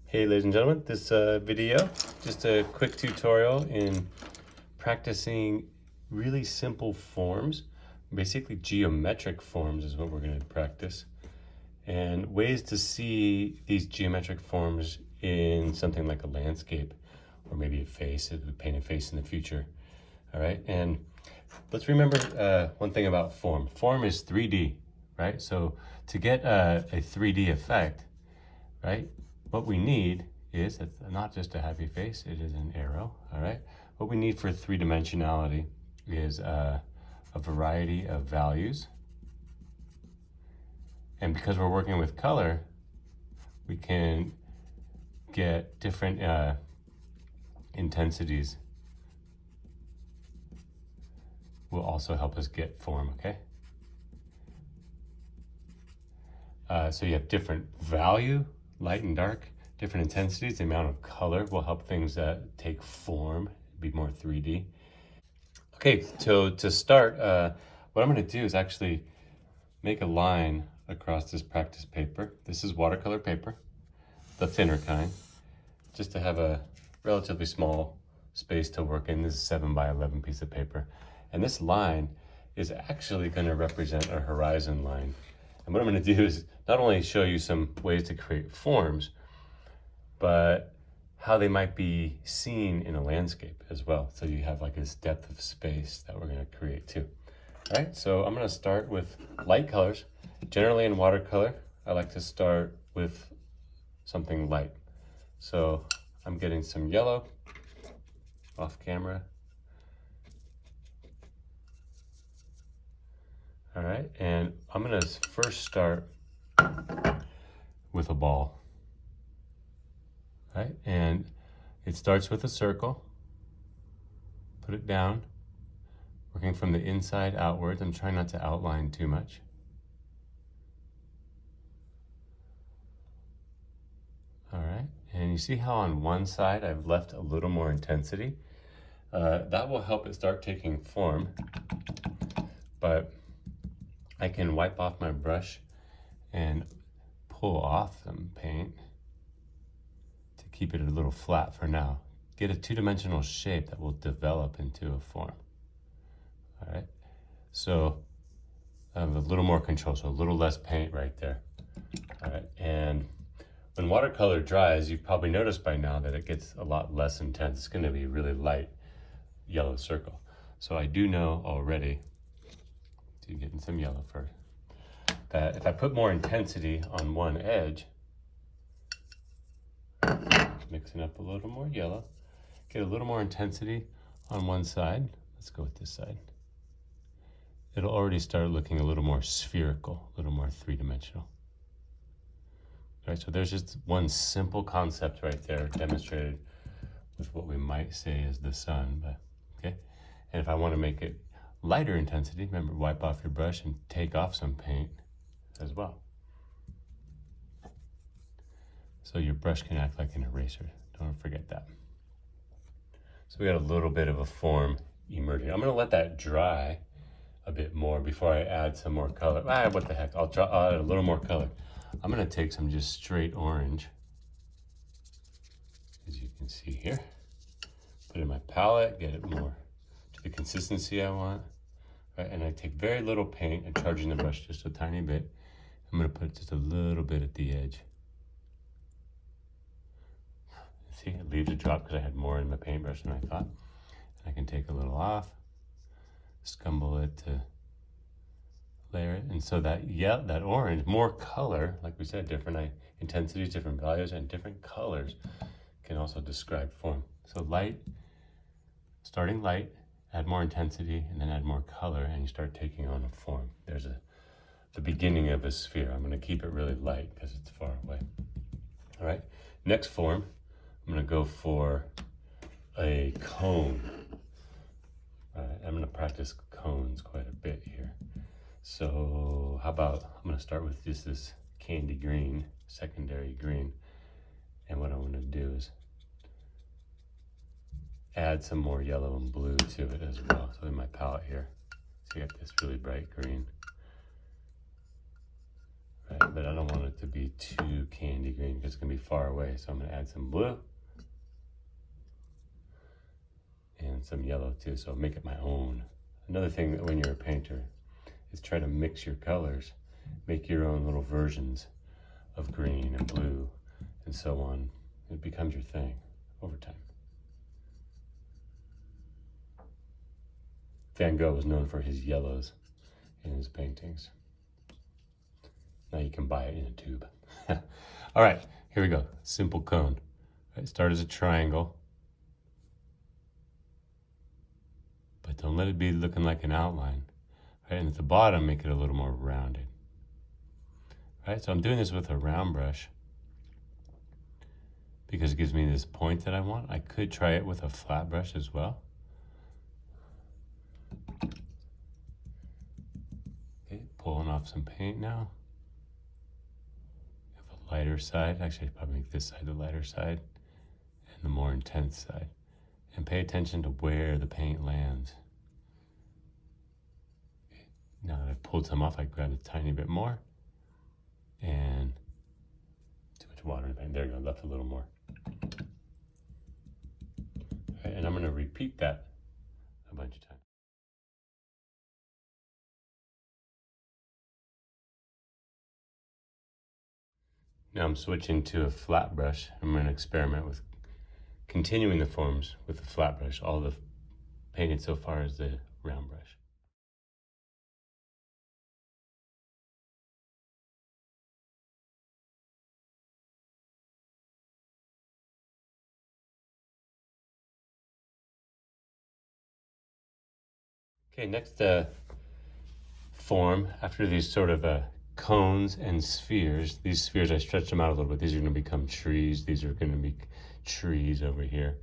Hey ladies and gentlemen, this video, just a quick tutorial in practicing really simple forms. Basically geometric forms is what we're going to practice. And ways to see these geometric forms in something like a landscape or maybe a face, if we paint a face in the future. All right, and let's remember one thing about form. Form is 3D, right? So to get a 3D effect, right, what we need is, it's not just a happy face, it is an arrow, all right? What we need for three-dimensionality is a variety of values. And because we're working with color, we can get different intensities. Will also help us get form, okay? So you have different value, light and dark, different intensities. The amount of color will help things take form, be more 3D. Okay, so to start, what I'm going to do is actually make a line across this practice paper. This is watercolor paper, the thinner kind, just to have a relatively small space to work in. This is 7x11 piece of paper. And this line is actually going to represent a horizon line. And what I'm going to do is not only show you some ways to create forms, but how they might be seen in a landscape as well. So you have like this depth of space that we're going to create too. All right, so I'm going to start with light colors. Generally in watercolor, I like to start with something light. So I'm getting some yellow off camera. All right, and I'm gonna first start with a ball. All right, and it starts with a circle. Put it down, working from the inside outwards. I'm trying not to outline too much. All right, and you see how on one side I've left a little more intensity? That will help it start taking form, but I can wipe off my brush and pull off some paint to keep it a little flat for now. Get a two-dimensional shape that will develop into a form. All right, so I have a little more control, so a little less paint right there. All right, and when watercolor dries, you've probably noticed by now that it gets a lot less intense. It's gonna be really light yellow circle. So I do know already, so you're getting some yellow first, that if I put more intensity on one edge, mixing up a little more yellow, get a little more intensity on one side. Let's go with this side. It'll already start looking a little more spherical, a little more three-dimensional. All right, so there's just one simple concept right there demonstrated with what we might say is the sun, but okay. And if I want to make it lighter intensity, remember, wipe off your brush and take off some paint as well. So your brush can act like an eraser. Don't forget that. So we got a little bit of a form emerging. I'm going to let that dry a bit more before I add some more color. What the heck, I'll add a little more color. I'm going to take some just straight orange, as you can see here. Put it in my palette, get it more to the consistency I want. Right, and I take very little paint and charging the brush just a tiny bit. I'm going to put just a little bit at the edge. See, it leaves a drop because I had more in my paintbrush than I thought. And I can take a little off, scumble it to layer it. And so that orange, more color, like we said, different intensities, different values, and different colors can also describe form. So light, starting light, add more intensity, and then add more color, and you start taking on a form. There's the beginning of a sphere. I'm going to keep it really light because it's far away. All right, next form, I'm going to go for a cone. All right, I'm going to practice cones quite a bit here. So how about, I'm going to start with just this candy green, secondary green, and what I want to do is add some more yellow and blue to it as well. So in my palette here, so you got this really bright green. Right, but I don't want it to be too candy green because it's gonna be far away. So I'm gonna add some blue and some yellow too, so make it my own. Another thing that when you're a painter is try to mix your colors, make your own little versions of green and blue and so on. It becomes your thing over time. Van Gogh was known for his yellows in his paintings. Now you can buy it in a tube. All right, here we go. Simple cone. All right, start as a triangle, but don't let it be looking like an outline. All right, and at the bottom, make it a little more rounded. All right, so I'm doing this with a round brush because it gives me this point that I want. I could try it with a flat brush as well. Okay, pulling off some paint now. The lighter side, actually I'd probably make this side the lighter side and the more intense side. And pay attention to where the paint lands. Okay, now that I've pulled some off, I grab a tiny bit more. And too much water in the paint. There you go, left a little more. All right, and I'm gonna repeat that a bunch of times. Now I'm switching to a flat brush. I'm going to experiment with continuing the forms with the flat brush. All the painted so far is the round brush. Okay, next form, after these sort of cones and spheres, these spheres I stretched them out a little bit. These are going to become trees. These are going to be trees over here,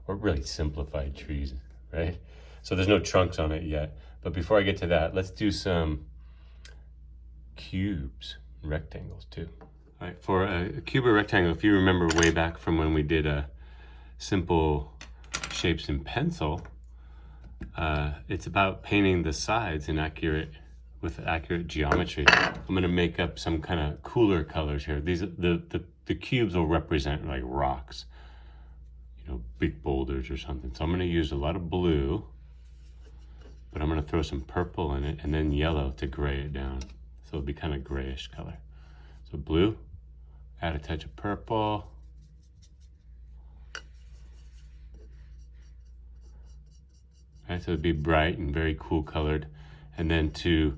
or really simplified trees, right? So there's no trunks on it yet. But before I get to that, let's do some cubes, rectangles too. All right, for a cube or rectangle, if you remember way back from when we did simple shapes in pencil, it's about painting the sides with accurate geometry. I'm going to make up some kind of cooler colors here. These the cubes will represent like rocks, you know, big boulders or something. So I'm going to use a lot of blue, but I'm going to throw some purple in it and then yellow to gray it down. So it'll be kind of grayish color. So blue, add a touch of purple. Right, so it'd be bright and very cool colored. And then to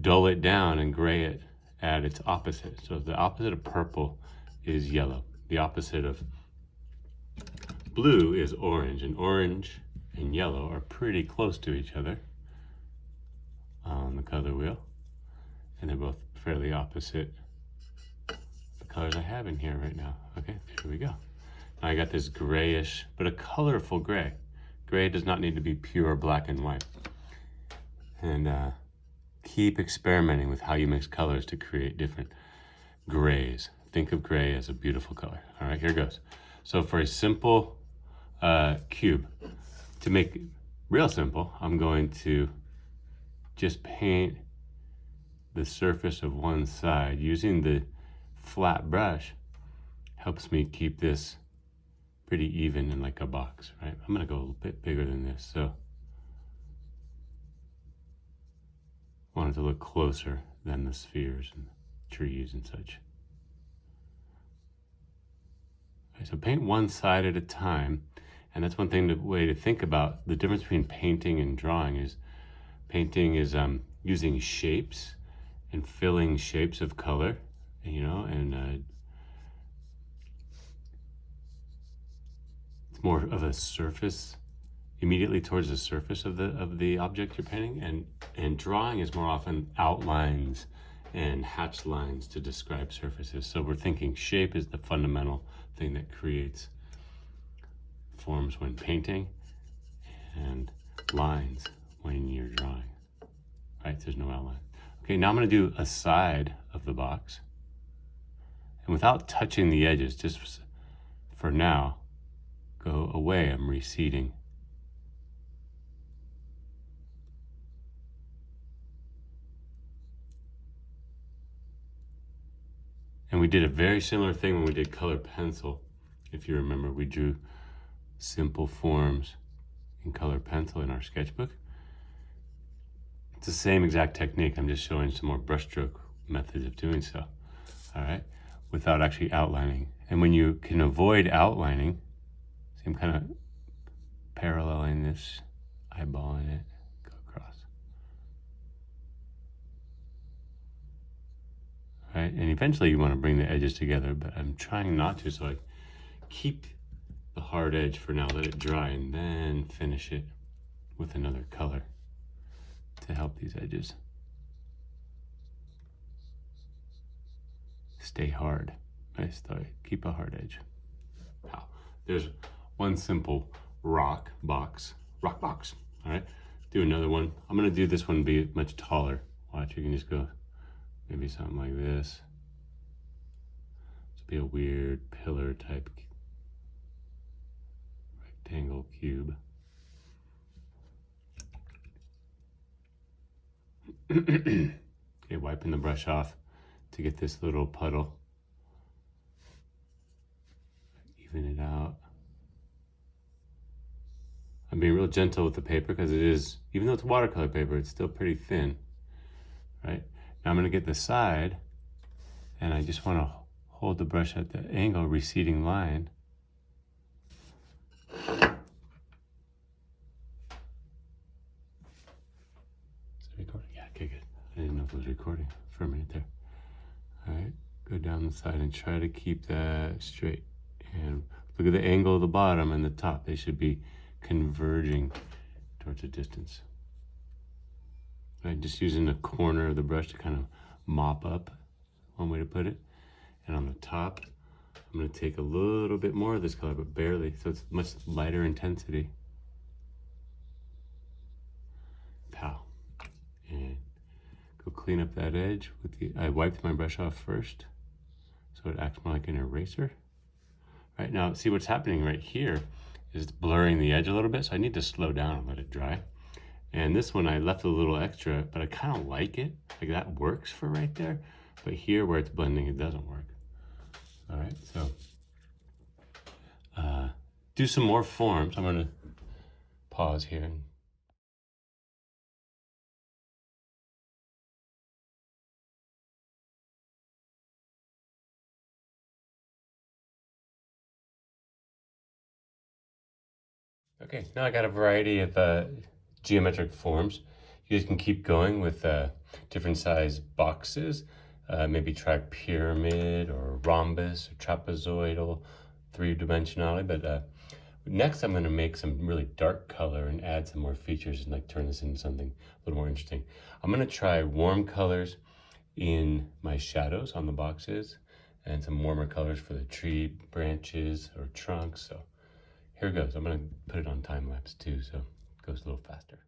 dull it down and gray it, add its opposite. So the opposite of purple is yellow. The opposite of blue is orange. And orange and yellow are pretty close to each other on the color wheel. And they're both fairly opposite the colors I have in here right now. Okay, here we go. Now I got this grayish, but a colorful gray. Gray does not need to be pure black and white. And keep experimenting with how you mix colors to create different grays. Think of gray as a beautiful color. All right, here goes. So for a simple cube, to make it real simple, I'm going to just paint the surface of one side. Using the flat brush helps me keep this pretty even in like a box, right? I'm gonna go a little bit bigger than this, so I want it to look closer than the spheres and trees and such. Okay, so paint one side at a time, and that's one thing, the way to think about the difference between painting and drawing is painting is using shapes and filling shapes of color, you know, and it's more of a surface, immediately towards the surface of the object you're painting, and drawing is more often outlines and hatched lines to describe surfaces. So we're thinking shape is the fundamental thing that creates forms when painting, and lines when you're drawing, right? There's no outline. Okay, now I'm going to do a side of the box, and without touching the edges, just for now, go away. I'm receding. And we did a very similar thing when we did color pencil. If you remember, we drew simple forms in color pencil in our sketchbook. It's the same exact technique. I'm just showing some more brushstroke methods of doing so. All right, without actually outlining. And when you can avoid outlining, see I'm kind of paralleling this, eyeballing it, go across. All right, and eventually you want to bring the edges together, but I'm trying not to, so I keep the hard edge for now, let it dry, and then finish it with another color to help these edges stay hard. Nice, keep a hard edge. Wow. There's one simple rock box. All right, do another one. I'm gonna do this one be much taller. Watch, you can just go maybe something like this. This will be a weird pillar type rectangle cube. Okay, wiping the brush off to get this little puddle. Even it out. I'm being real gentle with the paper because it is, even though it's watercolor paper, it's still pretty thin, right? Now I'm gonna get the side, and I just wanna hold the brush at the angle, receding line. Recording? Yeah, okay, good. I didn't know if it was recording for a minute there. All right, go down the side and try to keep that straight. And look at the angle of the bottom and the top. They should be converging towards a distance. Right, just using the corner of the brush to kind of mop up, one way to put it. And on the top, I'm gonna take a little bit more of this color, but barely, so it's much lighter intensity. Pow. And go clean up that edge with the, I wiped my brush off first, so it acts more like an eraser. Right now, see what's happening right here is blurring the edge a little bit, so I need to slow down and let it dry. And this one I left a little extra, but I kind of like it. Like that works for right there, but here where it's blending, it doesn't work. All right, so do some more forms. I'm gonna pause here. Okay, now I got a variety of geometric forms. You guys can keep going with different size boxes. Maybe try pyramid or rhombus or trapezoidal, three-dimensionality. But next I'm gonna make some really dark color and add some more features and like turn this into something a little more interesting. I'm gonna try warm colors in my shadows on the boxes and some warmer colors for the tree branches or trunks. So here goes. I'm gonna put it on time lapse too, so it goes a little faster.